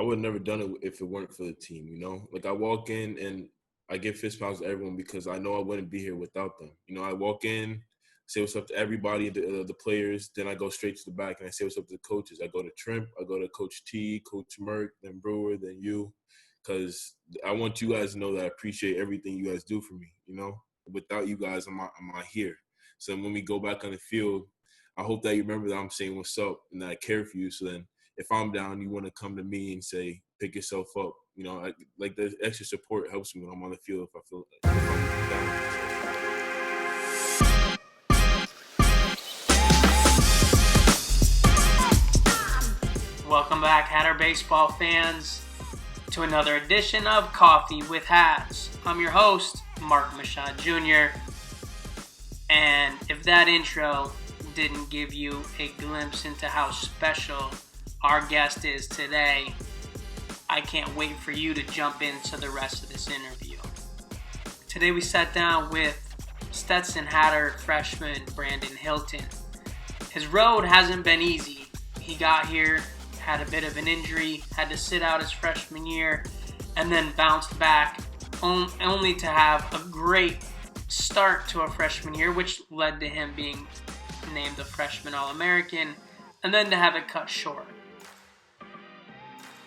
I would have never done it if it weren't for the team, you know? Like, I walk in and I give fist pounds to everyone because I know I wouldn't be here without them. You know, I walk in, say what's up to everybody, the players, then I go straight to the back and I say what's up to the coaches. I go to Trimp, I go to Coach T, Coach Merck, then Brewer, then you, because I want you guys to know that I appreciate everything you guys do for me, you know? Without you guys, I'm not here. So when we go back on the field, I hope that you remember that I'm saying what's up and that I care for you. So then if I'm down, you want to come to me and say, pick yourself up. You know, like the extra support helps me when I'm on the field if I feel if I'm down. Welcome back, Hatter baseball fans, to another edition of Coffee with Hats. I'm your host, Mark Michaud Jr. And if that intro didn't give you a glimpse into how special our guest is today, I can't wait for you to jump into the rest of this interview. Today we sat down with Stetson Hatter freshman Brandon Hylton. His road hasn't been easy. He got here, had a bit of an injury, had to sit out his freshman year, and then bounced back only to have a great start to a freshman year, which led to him being named a freshman All-American, and then to have it cut short.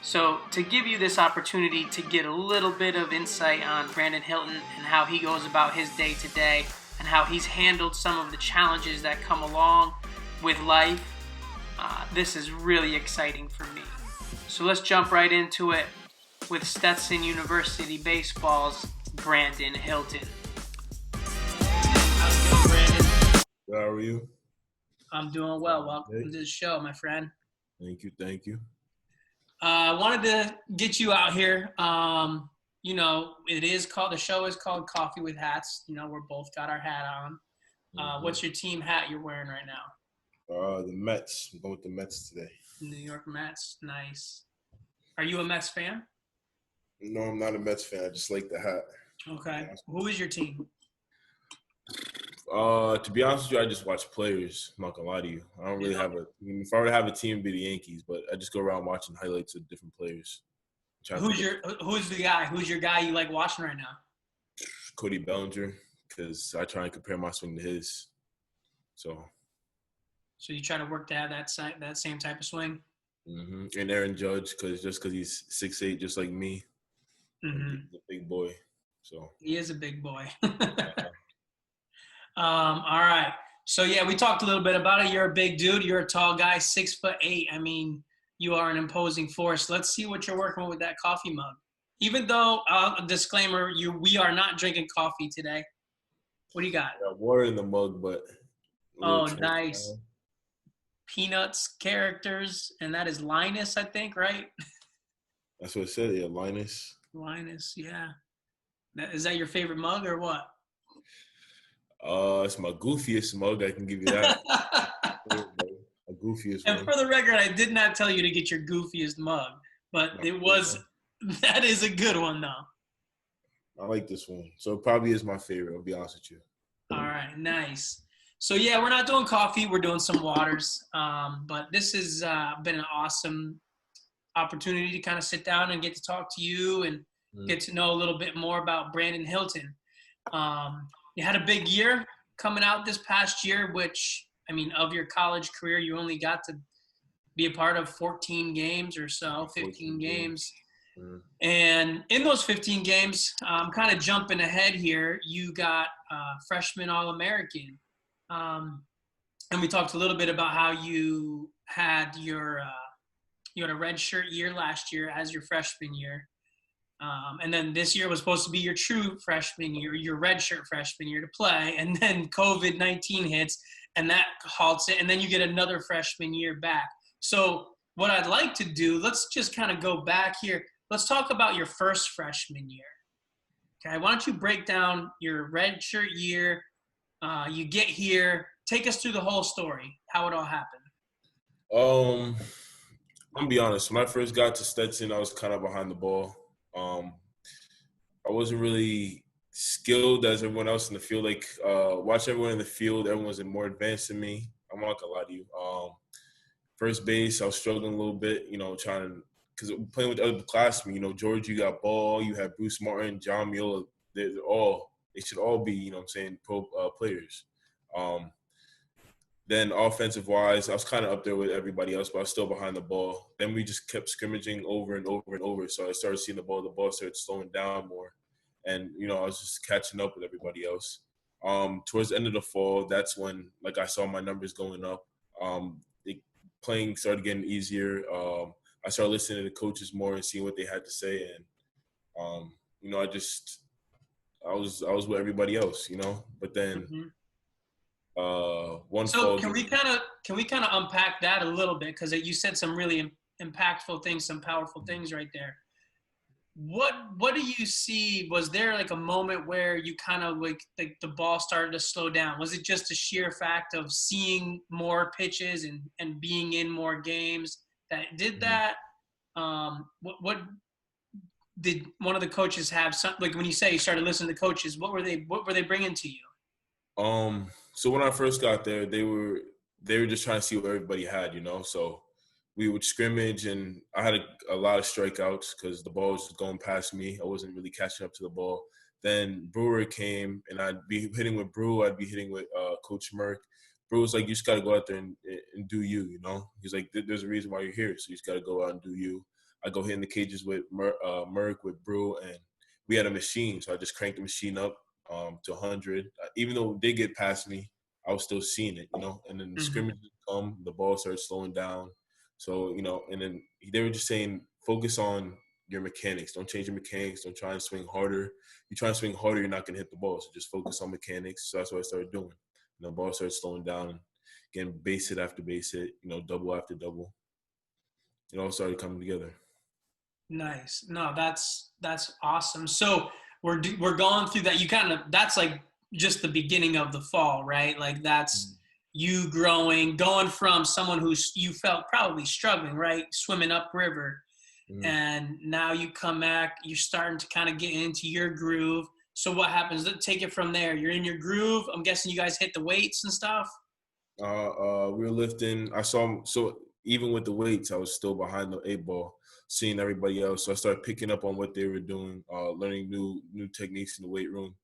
So to give you this opportunity to get a little bit of insight on Brandon Hylton and how he goes about his day-to-day and how he's handled some of the challenges that come along with life, this is really exciting for me. So let's jump right into it with Stetson University Baseball's Brandon Hylton. How's it going, Brandon? How are you? I'm doing well. Welcome to the show, my friend. Thank you. I wanted to get you out here. You know, the show is called Coffee with Hats. You know, we're both got our hat on. What's your team hat you're wearing right now? The Mets. I'm going with the Mets today. New York Mets. Nice. Are you a Mets fan? No, I'm not a Mets fan. I just like the hat. Okay. Who is your team? To be honest with you, I just watch players. I'm not gonna lie to you. I don't really have if I were to have a team, it'd be the Yankees. But I just go around watching highlights of different players. Who's your guy you like watching right now? Cody Bellinger, because I try and compare my swing to his. So you try to work to have that same type of swing. Mm-hmm. And Aaron Judge, because he's 6'8", just like me. Mm-hmm. He's a big boy. So he is a big boy. All right. So, yeah, we talked a little bit about it. You're a big dude. You're a tall guy, 6'8". I mean, you are an imposing force. Let's see what you're working with that coffee mug. Even though, a disclaimer, we are not drinking coffee today. What do you got? I got water in the mug, but oh, nice. Peanuts characters, and that is Linus, I think, right? That's what it said. Yeah, Linus. Linus, yeah. Is that your favorite mug or what? It's my goofiest mug. I can give you that. A goofiest and one. For the record, I did not tell you to get your goofiest mug, but that is a good one, though. I like this one. So it probably is my favorite, I'll be honest with you. All right, nice. So, yeah, we're not doing coffee. We're doing some waters. But this has been an awesome opportunity to kind of sit down and get to talk to you and get to know a little bit more about Brandon Hylton. You had a big year coming out this past year, which, I mean, of your college career, you only got to be a part of 14 games or so, 15 games. And in those 15 games, I'm kind of jumping ahead here, you got freshman All-American. And we talked a little bit about how you had you had a redshirt year last year as your freshman year. And then this year was supposed to be your true freshman year, your redshirt freshman year to play. And then COVID-19 hits and that halts it. And then you get another freshman year back. So what I'd like to do, let's just kind of go back here. Let's talk about your first freshman year. Okay, why don't you break down your redshirt year? You get here, take us through the whole story, how it all happened. I'm gonna be honest. When I first got to Stetson, I was kind of behind the ball. I wasn't really skilled as everyone else in the field. Like, watch everyone in the field. Everyone was more advanced than me. I'm not gonna lie to you. First base, I was struggling a little bit, you know, trying to because playing with other classmen, you know, George, you got Ball, you have Bruce Martin, John Miola. They should all be, you know what I'm saying, pro players. Then offensive wise, I was kind of up there with everybody else, but I was still behind the ball. Then we just kept scrimmaging over and over and over. So I started seeing the ball started slowing down more. And, you know, I was just catching up with everybody else. Towards the end of the fall, that's when, like, I saw my numbers going up. Playing started getting easier. I started listening to the coaches more and seeing what they had to say. And, you know, I was with everybody else, you know. But then one So fall. can we kind of unpack that a little bit, because you said some really impactful things, some powerful things right there. What do you see? Was there like a moment where you kind of like the ball started to slow down? Was it just a sheer fact of seeing more pitches and being in more games that did that? What did one of the coaches have? Some, like when you say you started listening to coaches, what were they bringing to you? So when I first got there, they were just trying to see what everybody had, you know. So we would scrimmage, and I had a lot of strikeouts because the ball was going past me. I wasn't really catching up to the ball. Then Brewer came, and I'd be hitting with Brew. I'd be hitting with Coach Merck. Brew was like, "You just got to go out there and do you, you know." He's like, "There's a reason why you're here, so you just got to go out and do you." I go hit in the cages with Merck, with Brew, and we had a machine, so I just cranked the machine up to 100. Even though they get past me, I was still seeing it, you know. And then the scrimmage would come, the ball started slowing down. So, you know, and then they were just saying, focus on your mechanics. Don't change your mechanics. Don't try and swing harder. You try and swing harder, you're not going to hit the ball. So just focus on mechanics. So that's what I started doing. You know, the ball started slowing down and getting base hit after base hit, you know, double after double. It all started coming together. Nice. No, that's awesome. So we're going through that. That's like just the beginning of the fall, right? Like that's you growing, going from someone you felt probably struggling, right? Swimming upriver. And now you come back, you're starting to kind of get into your groove. So what happens? Let's take it from there. You're in your groove. I'm guessing you guys hit the weights and stuff. We were lifting. So even with the weights, I was still behind the 8 ball, seeing everybody else. So I started picking up on what they were doing, learning new techniques in the weight room.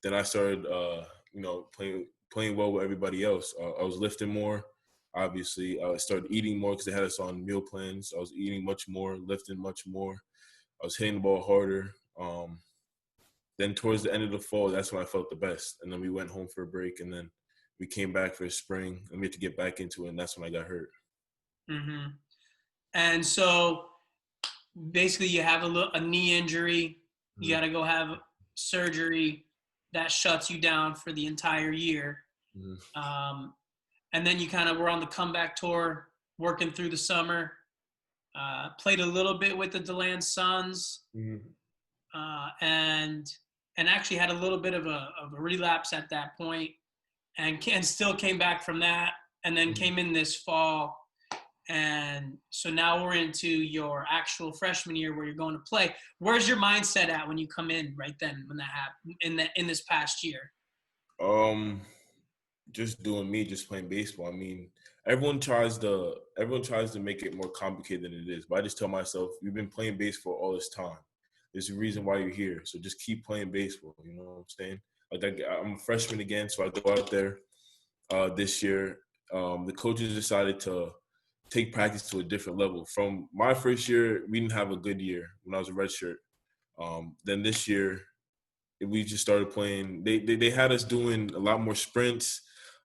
Then I started, you know, playing well with everybody else. I was lifting more, obviously. I started eating more because they had us on meal plans. I was eating much more, lifting much more. I was hitting the ball harder. Then towards the end of the fall, that's when I felt the best. And then we went home for a break, and then we came back for spring, and we had to get back into it, and that's when I got hurt. And so basically you have a knee injury. You got to go have surgery that shuts you down for the entire year. And then you kind of were on the comeback tour, working through the summer, played a little bit with the DeLand Suns, and actually had a little bit of a relapse at that point, and still came back from that, and then came in this fall. And so now we're into your actual freshman year where you're going to play. Where's your mindset at when you come in right then, when that happened in this past year? Just doing me, just playing baseball. I mean, everyone tries to make it more complicated than it is. But I just tell myself, you've been playing baseball all this time. There's a reason why you're here. So just keep playing baseball. You know what I'm saying? Like I'm a freshman again, so I go out there this year. The coaches decided to take practice to a different level. From my first year, we didn't have a good year when I was a redshirt. Then this year, we just started playing. They had us doing a lot more sprints,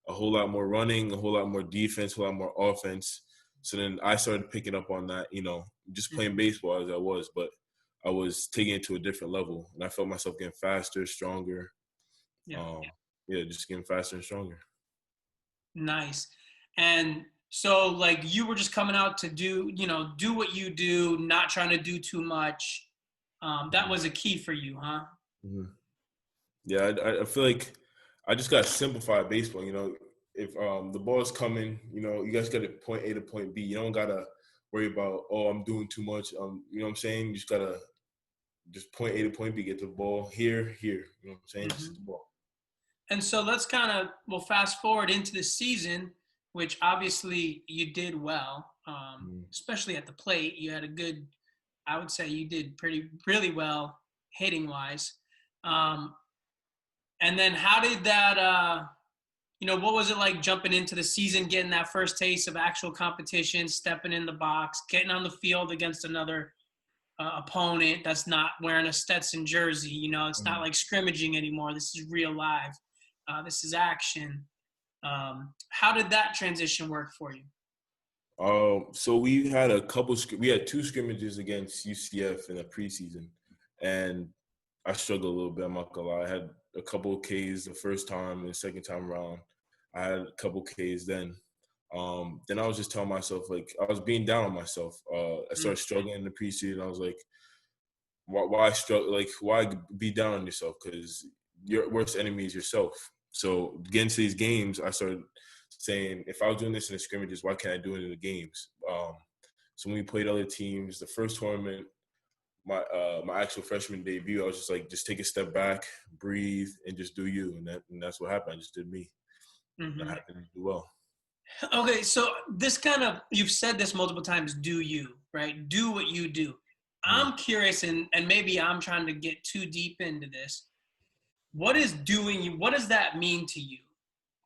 a whole lot more running, a whole lot more defense, a whole lot more offense. So then I started picking up on that, you know, just playing baseball as I was, but I was taking it to a different level, and I felt myself getting faster, stronger. Just getting faster and stronger. Nice. And so like you were just coming out to do what you do, not trying to do too much. That was a key for you, huh? Yeah, I feel like I just got to simplify baseball. You know, if the ball is coming, you know, you guys got to point A to point B. You don't got to worry about, oh, I'm doing too much. You know what I'm saying? You just got to just point A to point B, get the ball here. You know what I'm saying? Just the ball. And so let's we'll fast forward into the season. which obviously you did well, Mm. especially at the plate. You had a good, I would say you did really well hitting wise. Um, and then how did that, what was it like jumping into the season, getting that first taste of actual competition, stepping in the box, getting on the field against another opponent that's not wearing a Stetson jersey? It's not Mm. like scrimmaging anymore. This is real live. This is action. How did that transition work for you? So we had we had 2 scrimmages against UCF in the preseason, and I struggled a little bit. I'm not gonna lie. I had a couple of Ks the first time, and the second time around, I had a couple Ks then. Then I was just telling myself, like, I was being down on myself. I started struggling in the preseason. I was like, why struggle? Like, why be down on yourself? Because your worst enemy is yourself. So getting to these games, I started saying, if I was doing this in the scrimmages, why can't I do it in the games? So when we played other teams, the first tournament, my actual freshman debut, I was just like, just take a step back, breathe, and just do you. And that's what happened. I just did me. And I Mm-hmm. happened to do well. Okay, so this kind of, you've said this multiple times, do you, right? Do what you do. Mm-hmm. I'm curious, and maybe I'm trying to get too deep into this. What is doing you? What does that mean to you?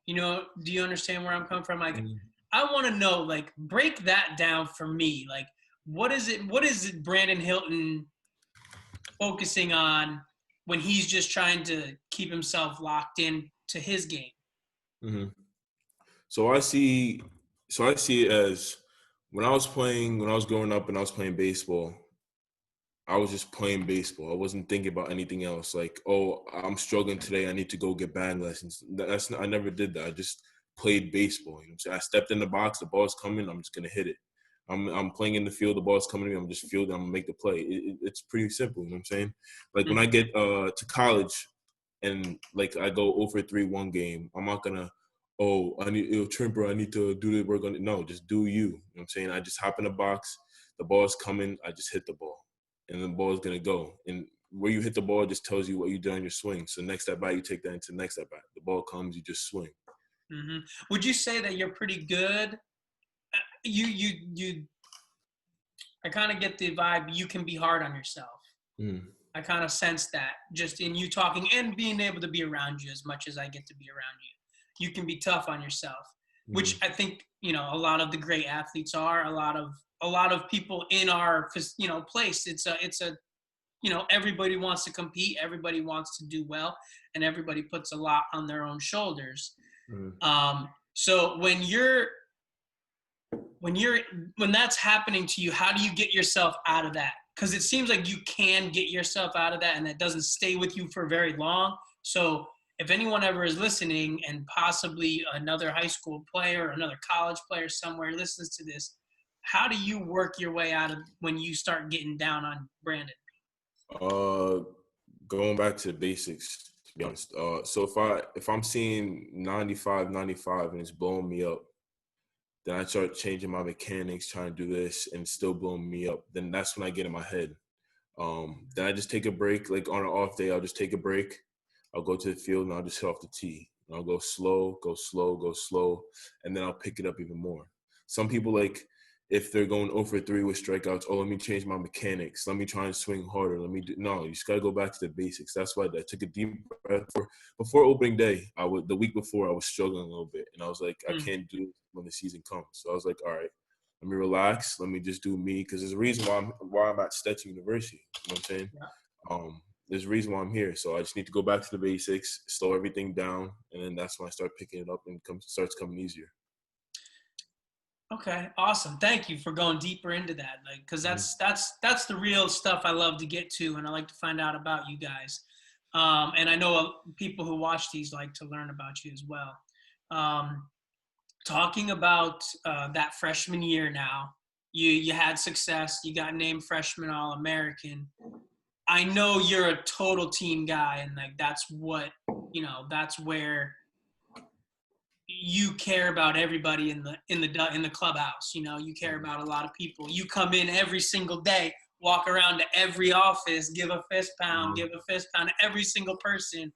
Do you understand where I'm coming from? Like, I want to know, like, break that down for me. Like, what is it Brandon Hylton focusing on when he's just trying to keep himself locked in to his game? Mm-hmm. So I see it as when I was growing up and I was playing baseball, I was just playing baseball. I wasn't thinking about anything else. Like, oh, I'm struggling today. I need to go get batting lessons. I never did that. I just played baseball. You know what I'm saying? I stepped in the box. The ball's coming. I'm just gonna hit it. I'm playing in the field. The ball's coming to me. I'm just fielding. I'm gonna make the play. It's pretty simple. You know what I'm saying? Like when I get to college and like I go over 3 one game, I'm not gonna. Oh, I need Trimper. I need to do the work on it. No, just do you. You know what I'm saying? I just hop in the box. The ball's coming. I just hit the ball and the ball is going to go. And where you hit the ball just tells you what you did on your swing. So next at bat, you take that into the next at bat. The ball comes, you just swing. Mm-hmm. Would you say that you're pretty good? You. I kind of get the vibe you can be hard on yourself. Mm. I kind of sense that just in you talking and being able to be around you as much as I get to be around you. You can be tough on yourself, which I think, a lot of the great athletes are. A lot of people in our, place. It's a everybody wants to compete, everybody wants to do well, and everybody puts a lot on their own shoulders. So when that's happening to you, how do you get yourself out of that? Because it seems like you can get yourself out of that, and that doesn't stay with you for very long. So if anyone ever is listening, and possibly another high school player, another college player somewhere listens to this, how do you work your way out of when you start getting down on Brandon? Going back to the basics, to be honest. So if I'm seeing 95, 95 and it's blowing me up, then I start changing my mechanics, trying to do this, and it's still blowing me up. Then that's when I get in my head. Then I just take a break. Like on an off day, I'll just take a break. I'll go to the field and I'll just hit off the tee. And I'll go slow, go slow, go slow, and then I'll pick it up even more. Some people, like, if they're going over 3 with strikeouts, oh, let me change my mechanics. Let me try and swing harder. No, you just got to go back to the basics. That's why I took a deep breath. Before opening day, the week before, I was struggling a little bit. And I was like, I can't do it when the season comes. So I was like, all right, let me relax. Let me just do me. Because there's a reason why I'm at Stetson University. You know what I'm saying? Yeah. There's a reason why I'm here. So I just need to go back to the basics, slow everything down. And then that's when I start picking it up and starts coming easier. Okay, awesome. Thank you for going deeper into that, like, because that's the real stuff I love to get to, and I like to find out about you guys. And I know people who watch these like to learn about you as well. Talking about that freshman year now, you had success. You got named freshman All-American. I know you're a total team guy, and like that's where you care about everybody in the clubhouse. You care about a lot of people. You come in every single day, walk around to every office, give a fist pound to every single person.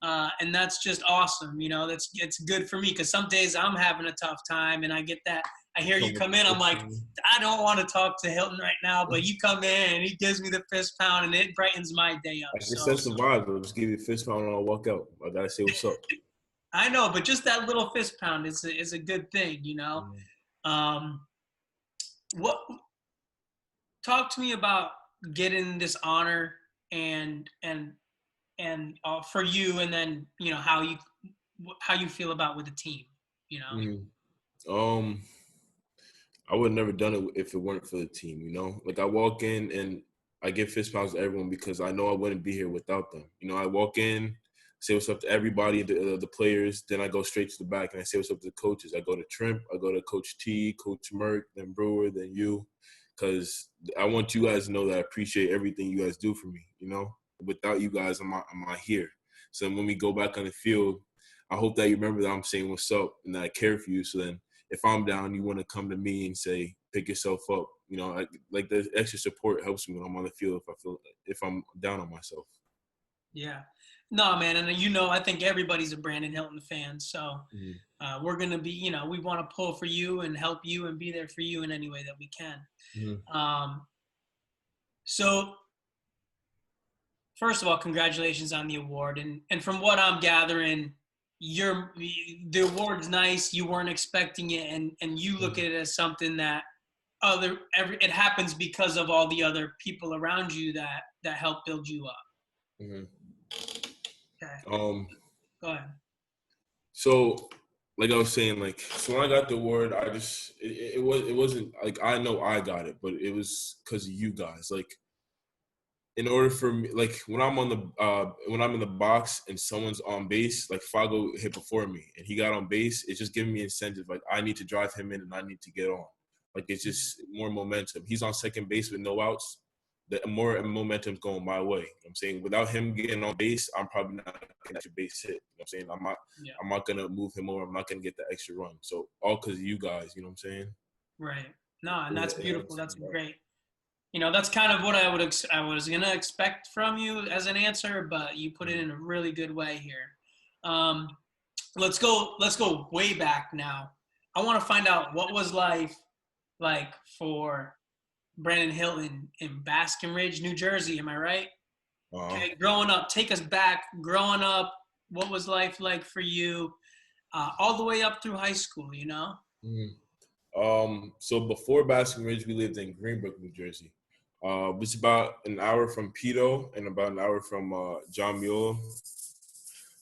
And that's just awesome. It's good for me because some days I'm having a tough time and I get that. I hear you come in, I'm like, I don't want to talk to Hylton right now, but you come in and he gives me the fist pound and it brightens my day up. I can sense the vibe. I'll just give you a fist pound and I'll walk out. I gotta say what's up. I know, but just that little fist pound is a good thing, What talk to me about getting this honor and for you, and then how you feel about with the team, I would have never done it if it weren't for the team, Like I walk in and I give fist pounds to everyone because I know I wouldn't be here without them. I walk in, say what's up to everybody, the players, then I go straight to the back and I say what's up to the coaches. I go to Trimp, I go to Coach T, Coach Merck, then Brewer, then you, because I want you guys to know that I appreciate everything you guys do for me, Without you guys, I'm not here. So when we go back on the field, I hope that you remember that I'm saying what's up and that I care for you. So then if I'm down, you want to come to me and say, pick yourself up. Like the extra support helps me when I'm on the field if I'm down on myself. Yeah. No, man. And I think everybody's a Brandon Hylton fan. So we're going to be, we want to pull for you and help you and be there for you in any way that we can. Mm-hmm. So first of all, congratulations on the award. And from what I'm gathering, the award's nice. You weren't expecting it. And you look at it as something that it happens because of all the other people around you that help build you up. Mm-hmm. Okay. Go ahead. So, like I was saying, so when I got the award, it wasn't like I know I got it, but it was because of you guys. Like, in order for me, like when I'm in the box and someone's on base, like Fago hit before me and he got on base, it's just giving me incentive. Like I need to drive him in and I need to get on. Like it's just more momentum. He's on second base with no outs. The more momentum's going my way. I'm saying without him getting on base, I'm probably not getting that base hit. I'm saying I'm not gonna move him over. I'm not gonna get the extra run. So all because of you guys. You know what I'm saying? Right. No, and that's beautiful. That's great. That's kind of what I was gonna expect from you as an answer, but you put it in a really good way here. Let's go way back now. I want to find out what was life like for Brandon Hylton in Baskin Ridge, New Jersey. Am I right? Okay, growing up, take us back. Growing up, what was life like for you, all the way up through high school? So before Baskin Ridge, we lived in Greenbrook, New Jersey. It's about an hour from Pito and about an hour from John Muir.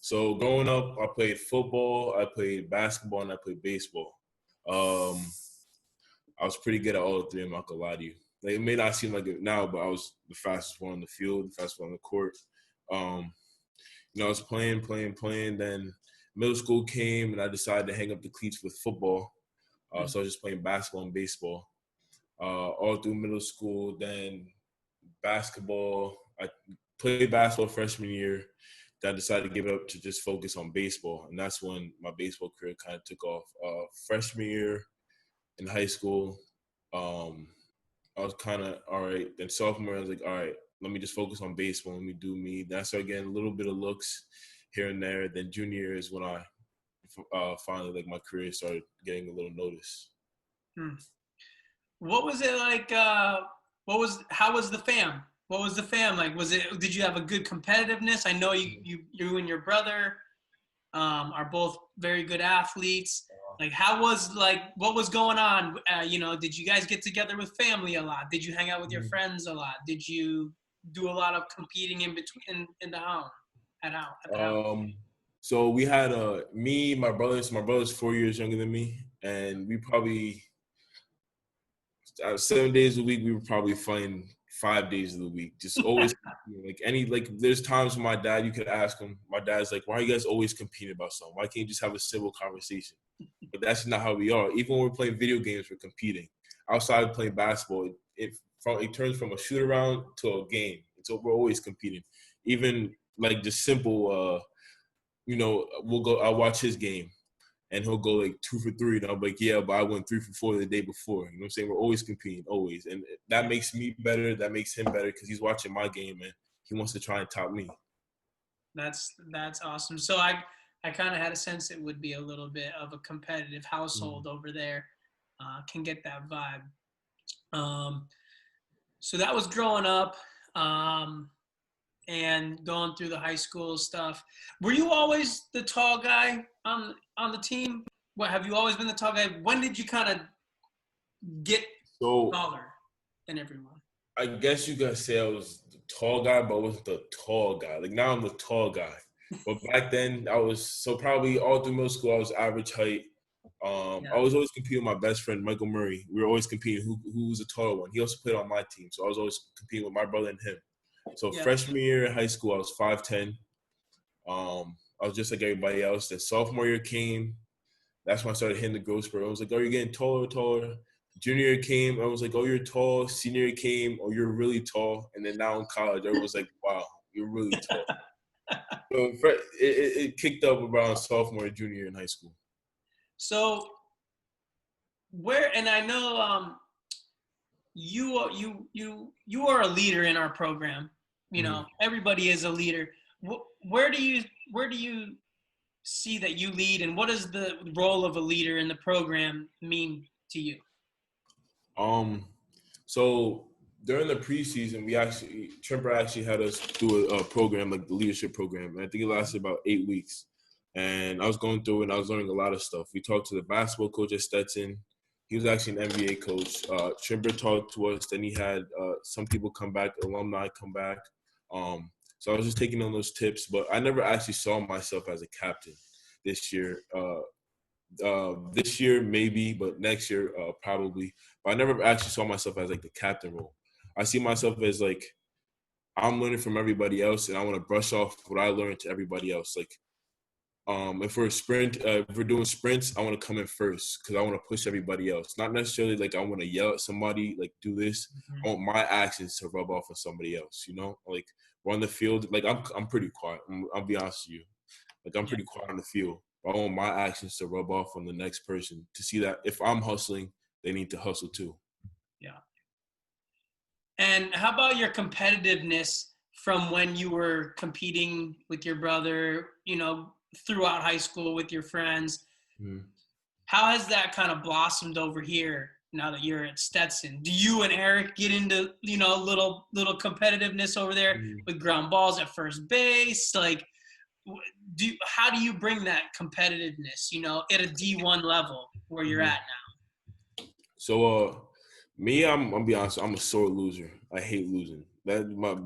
So growing up, I played football, I played basketball, and I played baseball. I was pretty good at all three. I'm not gonna lie to you. Like, it may not seem like it now, but I was the fastest one on the field, the fastest one on the court. I was playing. Then middle school came, and I decided to hang up the cleats with football. So I was just playing basketball and baseball all through middle school. Then basketball. I played basketball freshman year. Then I decided to give it up to just focus on baseball, and that's when my baseball career kind of took off. Freshman year in high school, I was kind of all right. Then sophomore, I was like, all right, let me just focus on baseball. Let me do me. Then I started getting a little bit of looks here and there. Then junior year is when I finally, like, my career started getting a little notice. What was it like? How was the fam? What was the fam like? Did you have a good competitiveness? I know you and your brother are both very good athletes. Like, what was going on? Did you guys get together with family a lot? Did you hang out with your friends a lot? Did you do a lot of competing in between in the house? At the house? So we had me, my brother. So my brother's 4 years younger than me, and we probably 7 days a week we were probably fighting 5 days of the week. Just always there's times when my dad, you could ask him. My dad's like, "Why are you guys always competing about something? Why can't you just have a civil conversation?" But that's not how we are. Even when we're playing video games, we're competing. Outside of playing basketball, it turns from a shoot around to a game. So we're always competing. Even like just simple, I'll watch his game and he'll go like 2 for 3. And I'm like, yeah, but I went 3 for 4 the day before. You know what I'm saying? We're always competing, always. And that makes me better. That makes him better because he's watching my game and he wants to try and top me. That's awesome. So I kind of had a sense it would be a little bit of a competitive household over there. Can get that vibe. Um, so that was growing up and going through the high school stuff. Were you always the tall guy on the team? What, have you always been the tall guy? When did you kind of get So taller than everyone? I guess you could say I was the tall guy, but I wasn't the tall guy. Like now I'm the tall guy. But back then I was so probably all through middle school I was average height. Yeah. I was always competing with my best friend Michael Murray. We were always competing who was the taller one. He also played on my team, so I was always competing with my brother and him. So Yeah. freshman year in high school I was 5'10". I was just like everybody else. Then sophomore year came. That's when I started hitting the growth spurt. I was like, oh, you're getting taller, taller. Junior year came, I was like, oh, you're tall. Senior year came, oh, you're really tall. And then now in college, everyone's like, wow, you're really tall. So it kicked up around sophomore and junior year in high school. So where, and I know you are a leader in our program. You Mm-hmm. know, everybody is a leader. Where do you see that you lead, and what does the role of a leader in the program mean to you? So during the preseason, Trimper actually had us do a program, like the leadership program. And I think it lasted about 8 weeks. And I was going through it and I was learning a lot of stuff. We talked to the basketball coach at Stetson. He was actually an NBA coach. Trimper talked to us. Then he had some people come back, alumni come back. So I was just taking on those tips, but I never actually saw myself as a captain this year. This year maybe, but next year probably. But I never actually saw myself as like the captain role. I see myself as like I'm learning from everybody else, and I want to brush off what I learned to everybody else. Like if we're doing sprints, I want to come in first because I want to push everybody else. Not necessarily like I want to yell at somebody like do this. Mm-hmm. I want my actions to rub off on somebody else. You know, like we're on the field. Like I'm pretty quiet. I'll be honest with you. Like I'm Yeah. pretty quiet on the field. I want my actions to rub off on the next person to see that if I'm hustling, they need to hustle too. Yeah. And how about your competitiveness from when you were competing with your brother, you know, throughout high school with your friends? Mm-hmm. How has that kind of blossomed over here now that you're at Stetson? Do you and Eric get into, you know, little competitiveness over there with ground balls at first base? Like, how do you bring that competitiveness, you know, at a D1 level where you're Mm-hmm. at So me, I'm gonna be honest, I'm a sore loser. I hate losing. That's my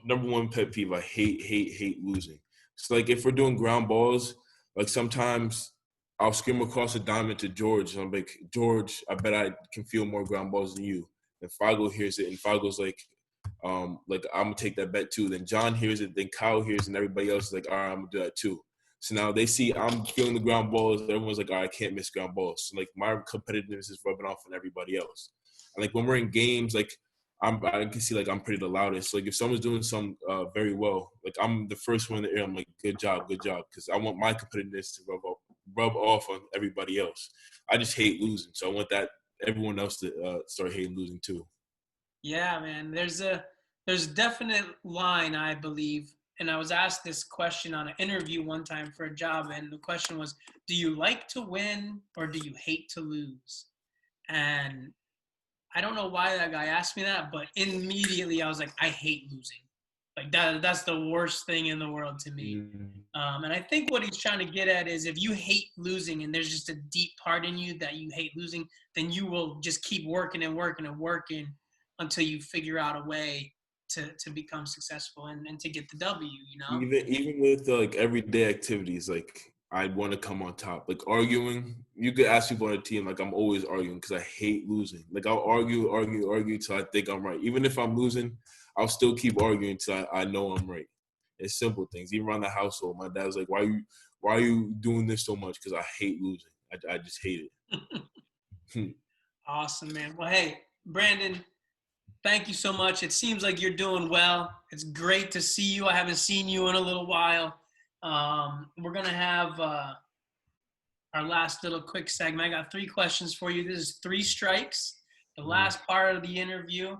number one pet peeve. I hate losing. It's like if we're doing ground balls, like sometimes I'll scream across the diamond to George, and I'm like, George, I bet I can feel more ground balls than you. And Fago hears it, and Fago's like I'm gonna take that bet too. Then John hears it, then Kyle hears it, and everybody else is like, all right, I'm gonna do that too. So now they see I'm feeling the ground balls. Everyone's like, all right, I can't miss ground balls. So like my competitiveness is rubbing off on everybody else. And like when we're in games, like I can see like I'm pretty the loudest. So, like if someone's doing some very well, like I'm the first one in the air. I'm like, good job, because I want my competitiveness to rub off on everybody else. I just hate losing, so I want that everyone else to start hating losing too. Yeah, man. There's a definite line, I believe. And I was asked this question on an interview one time for a job, and the question was, do you like to win or do you hate to lose? And I don't know why that guy asked me that, but immediately I was like, I hate losing. Like that's the worst thing in the world to me. And I think what he's trying to get at is if you hate losing and there's just a deep part in you that you hate losing, then you will just keep working and working and working until you figure out a way to become successful and to get the W, you know? Even with like everyday activities, like I want to come on top. Like arguing, you could ask people on a team. Like I'm always arguing because I hate losing. Like I'll argue till I think I'm right. Even if I'm losing, I'll still keep arguing till I know I'm right. It's simple things. Even around the household, my dad's like, why are you doing this so much? Because I hate losing. I just hate it. Awesome, man. Well, hey, Brandon, thank you so much. It seems like you're doing well. It's great to see you. I haven't seen you in a little while. We're going to have our last little quick segment. I got 3 questions for you. This is 3 strikes. The last part of the interview.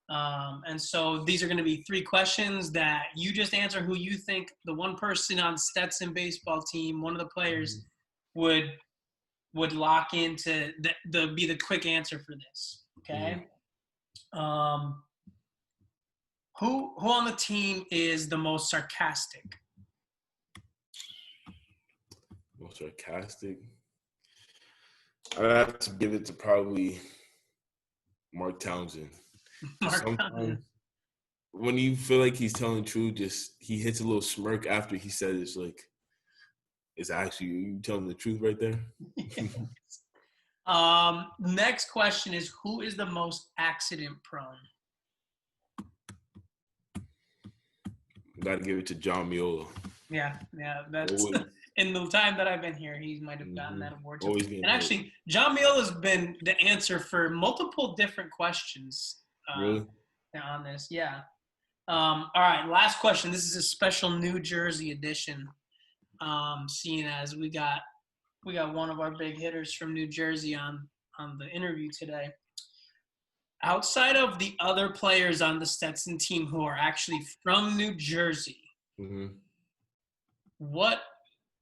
And so these are going to be 3 questions that you just answer who you think the one person on Stetson baseball team, one of the players, would lock into be the quick answer for this. Okay. Who on the team is the most sarcastic? Most sarcastic? I'd have to give it to probably Mark Townsend. Sometimes when you feel like he's telling the truth, just he hits a little smirk after he said it's like, it's actually you telling the truth right there. Yes. Next question is, who is the most accident prone? Got to give it to John Miola. Yeah, that's in the time that I've been here, he might have gotten that award too. And actually, John Miola's been the answer for multiple different questions. Really? On this, yeah. All right, last question. This is a special New Jersey edition. Seeing as we got one of our big hitters from New Jersey on the interview today. Outside of the other players on the Stetson team who are actually from New Jersey, what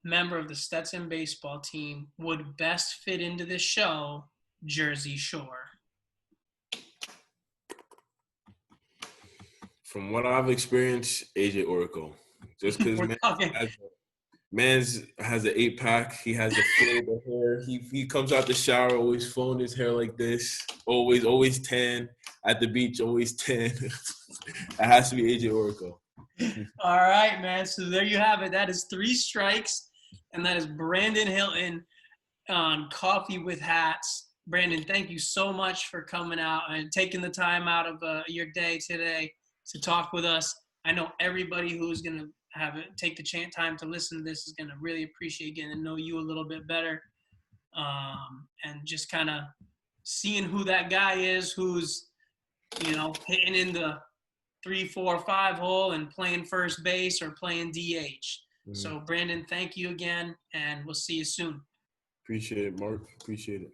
member of the Stetson baseball team would best fit into the show, Jersey Shore? From what I've experienced, AJ Oracle. Just because man has an 8-pack. He has a fade of hair. He comes out the shower, always phone his hair like this. Always tan. At the beach, always tan. It has to be AJ Oracle. All right, man. So there you have it. That is 3 strikes, and that is Brandon Hylton on Coffee with Hats. Brandon, thank you so much for coming out and taking the time out of your day today to talk with us. I know everybody who's going to take the time to listen to this is going to really appreciate getting to know you a little bit better, and just kind of seeing who that guy is who's, hitting in the 3, 4, 5 hole and playing first base or playing DH. So, Brandon, thank you again, and we'll see you soon. Appreciate it, Mark. Appreciate it.